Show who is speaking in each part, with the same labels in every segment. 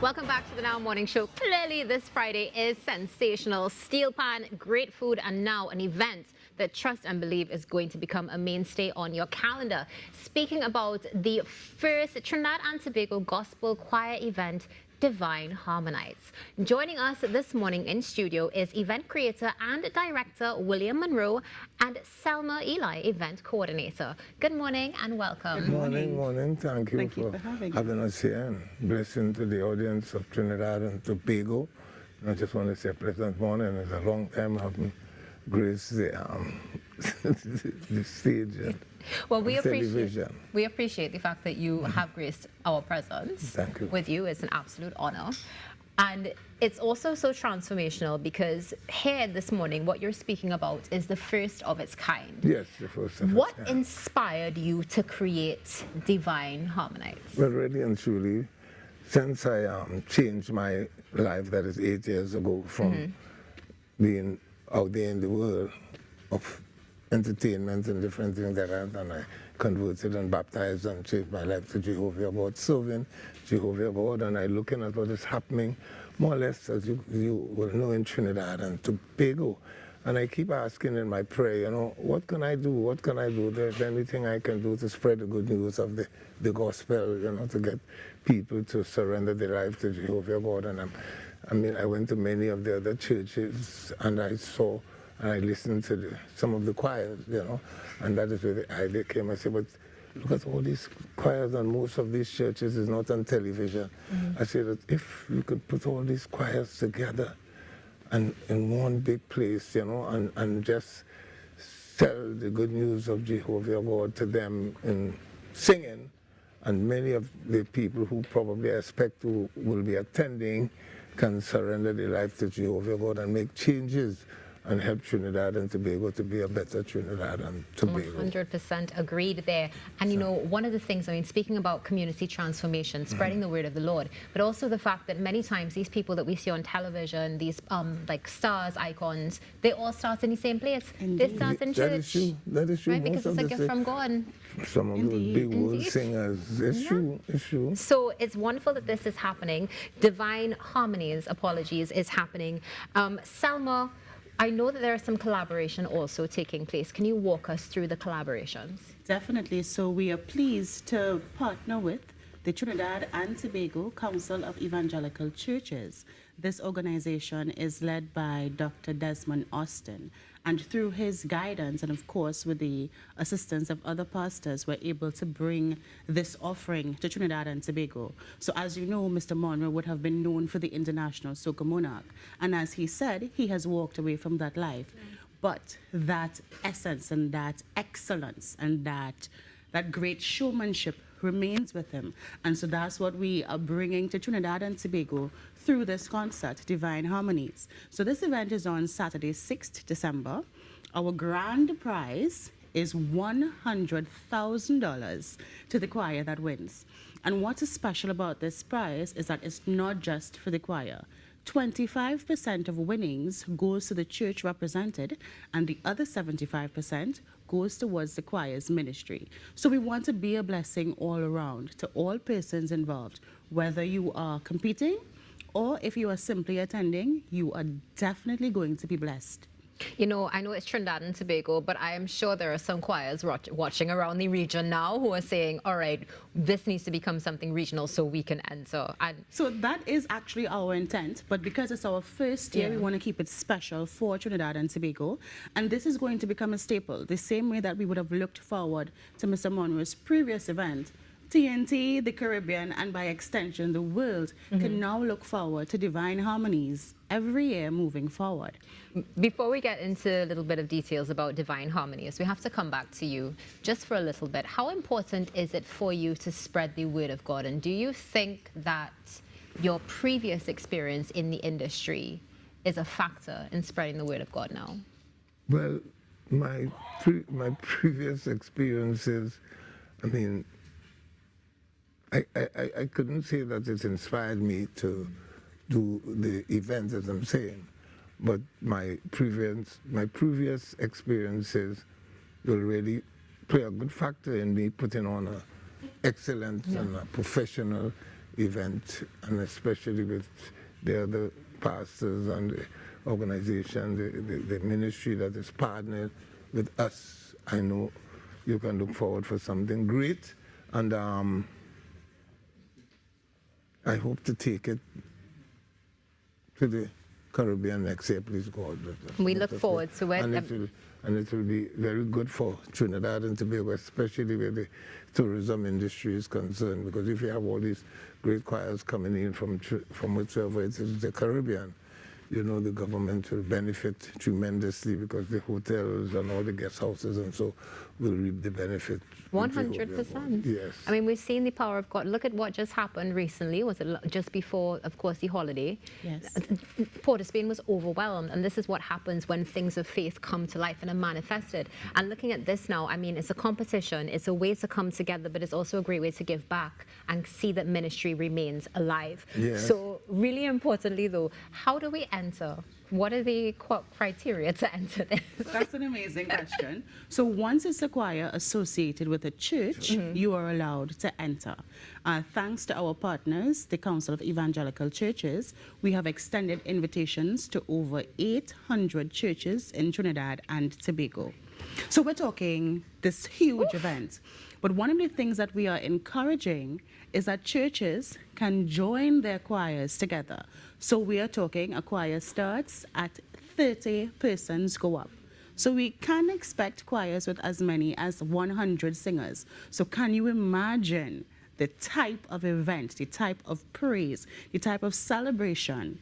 Speaker 1: Welcome back to the Now Morning Show. Clearly, this Friday is sensational. Steel pan, great food, and now an event that trust and believe is going to become a mainstay on your calendar. Speaking about the first Trinidad and Tobago Gospel Choir event, Divine Harmonites. Joining us this morning in studio is event creator and director William Munro and Selma Elie, event coordinator. Good morning and welcome.
Speaker 2: Good morning. Thank you for having us here, and blessing to the audience of Trinidad and Tobago. And I just want to say a pleasant morning. It's a long time having graced the stage and
Speaker 1: well, we appreciate the fact that you have graced our presence.
Speaker 2: Thank you.
Speaker 1: With you. It's an absolute honor. And it's also so transformational because here this morning, what you're speaking about is the first of its kind.
Speaker 2: Yes, the first of its
Speaker 1: What
Speaker 2: kind.
Speaker 1: inspired you to create Divine Harmonites?
Speaker 2: Well, really and truly, since I changed my life, that is 8 years ago, from being out there in the world of entertainment and different things like that, and I converted and baptized and changed my life to Jehovah God, serving Jehovah God, and I looking at what is happening more or less, as you will know, in Trinidad and Tobago. And I keep asking in my prayer, what can I do? What can I do? There's anything I can do to spread the good news of the gospel, to get people to surrender their life to Jehovah God. And I went to many of the other churches, and I saw and I listened to some of the choirs, and that is where the idea came. I said, but look at all these choirs, and most of these churches is not on television. I said that if you could put all these choirs together and in one big place, and just sell the good news of Jehovah God to them in singing, and many of the people who probably expect to will be attending can surrender their life to Jehovah God and make changes and help Trinidad and Tobago to be a better Trinidad and Tobago.
Speaker 1: 100% agreed there. And one of the things, speaking about community transformation, spreading the word of the Lord, but also the fact that many times these people that we see on television, these like stars, icons, they all start in the same place. Indeed. They start in church.
Speaker 2: That is true.
Speaker 1: Right? Because it's a gift from God.
Speaker 2: Some of those big world singers. It's true.
Speaker 1: So it's wonderful that this is happening. Divine Harmonies, is happening. Selma, I know that there is some collaboration also taking place. Can you walk us through the collaborations?
Speaker 3: Definitely. So we are pleased to partner with the Trinidad and Tobago Council of Evangelical Churches. This organization is led by Dr. Desmond Austin, and through his guidance and of course with the assistance of other pastors, we're able to bring this offering to Trinidad and Tobago. So as you know, Mr. Munro would have been known for the international soca monarch, and as he said, he has walked away from that life. But that essence and that excellence and that great showmanship remains with him. And so that's what we are bringing to Trinidad and Tobago through this concert, Divine Harmonies. So this event is on Saturday, 6th December. Our grand prize is $100,000 to the choir that wins. And what is special about this prize is that it's not just for the choir. 25% of winnings goes to the church represented, and the other 75% goes towards the choir's ministry. So we want to be a blessing all around to all persons involved. Whether you are competing or if you are simply attending, you are definitely going to be blessed.
Speaker 1: I know it's Trinidad and Tobago, but I am sure there are some choirs watching around the region now who are saying, all right, this needs to become something regional so we can enter.
Speaker 3: So that is actually our intent, but because it's our first year, we want to keep it special for Trinidad and Tobago. And this is going to become a staple, the same way that we would have looked forward to Mr. Munro's previous event. TNT, the Caribbean, and by extension, the world can now look forward to Divine Harmonies every year moving forward.
Speaker 1: Before we get into a little bit of details about Divine Harmonies, we have to come back to you just for a little bit. How important is it for you to spread the word of God? And do you think that your previous experience in the industry is a factor in spreading the word of God now?
Speaker 2: Well, my previous experiences, I couldn't say that it inspired me to do the event as I'm saying, but my previous experiences will really play a good factor in me putting on a excellent and a professional event, and especially with the other pastors and the organization, the ministry that is partnered with us. I know you can look forward for something great, and I hope to take it to the Caribbean next year, please God.
Speaker 1: We look forward to it.
Speaker 2: And it will be very good for Trinidad and Tobago, especially where the tourism industry is concerned, because if you have all these great choirs coming in from whichever it is the Caribbean, you know the government will benefit tremendously, because the hotels and all the guest houses and so will reap the benefit.
Speaker 1: 100%.
Speaker 2: Yes.
Speaker 1: I mean, we've seen the power of God. Look at what just happened recently. Was it just before, of course, the holiday?
Speaker 3: Yes.
Speaker 1: Port of Spain was overwhelmed, and this is what happens when things of faith come to life and are manifested. And looking at this now, I mean, it's a competition. It's a way to come together, but it's also a great way to give back and see that ministry remains alive.
Speaker 2: Yes.
Speaker 1: So really importantly, though, how do we enter? What are the criteria to enter this?
Speaker 3: That's an amazing question. So once it's a choir associated with a church, you are allowed to enter. Thanks to our partners, the Council of Evangelical Churches, we have extended invitations to over 800 churches in Trinidad and Tobago. So we're talking this huge event. But one of the things that we are encouraging is that churches can join their choirs together. So we are talking a choir starts at 30 persons go up. So we can expect choirs with as many as 100 singers. So can you imagine the type of event, the type of praise, the type of celebration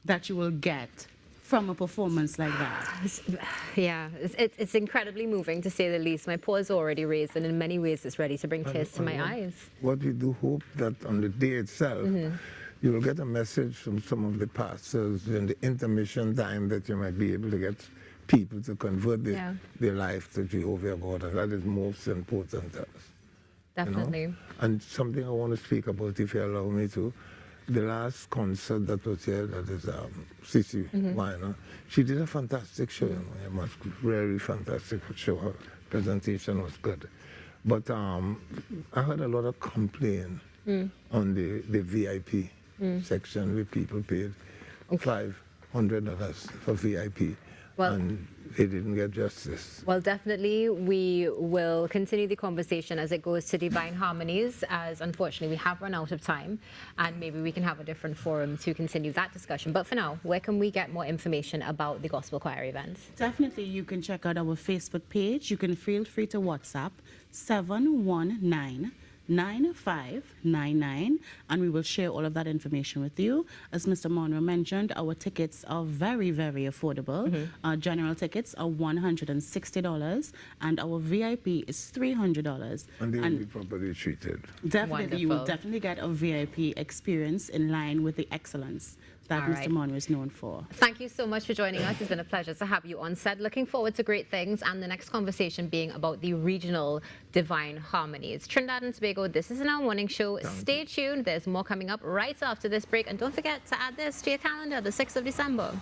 Speaker 3: that you will get from a performance like that?
Speaker 1: Yeah, it's incredibly moving, to say the least. My paw is already raised, and in many ways it's ready to bring tears to my eyes.
Speaker 2: What we do hope that on the day itself, you will get a message from some of the pastors in the intermission time that you might be able to get people to convert their life to Jehovah God, and that is most important to us.
Speaker 1: Definitely.
Speaker 2: You know? And something I want to speak about, if you allow me to. The last concert that was here, that is Cici Weiner, she did a fantastic show. You know, it was very fantastic show. Her presentation was good. But I heard a lot of complaint on the VIP section, where people paid $500 for VIP.
Speaker 1: Well,
Speaker 2: and they didn't get justice.
Speaker 1: Well, definitely we will continue the conversation as it goes to Divine Harmonies, as unfortunately we have run out of time, and maybe we can have a different forum to continue that discussion. But for now, where can we get more information about the Gospel Choir events?
Speaker 3: Definitely, you can check out our Facebook page. You can feel free to WhatsApp 719-9599, and we will share all of that information with you. As Mr. Munro mentioned, our tickets are very, very affordable. Our general tickets are $160, and our VIP is $300.
Speaker 2: And they will be properly treated.
Speaker 3: Definitely, you will
Speaker 1: Wonderful.
Speaker 3: definitely get a VIP experience in line with the excellence that
Speaker 1: All
Speaker 3: Mr.
Speaker 1: right.
Speaker 3: Munro is known for.
Speaker 1: Thank you so much for joining us. It's been a pleasure to have you on set. Looking forward to great things, and the next conversation being about the regional Divine Harmonies. Trinidad and Tobago, this is in our morning show. Stay tuned. There's more coming up right after this break. And don't forget to add this to your calendar, the 6th of December.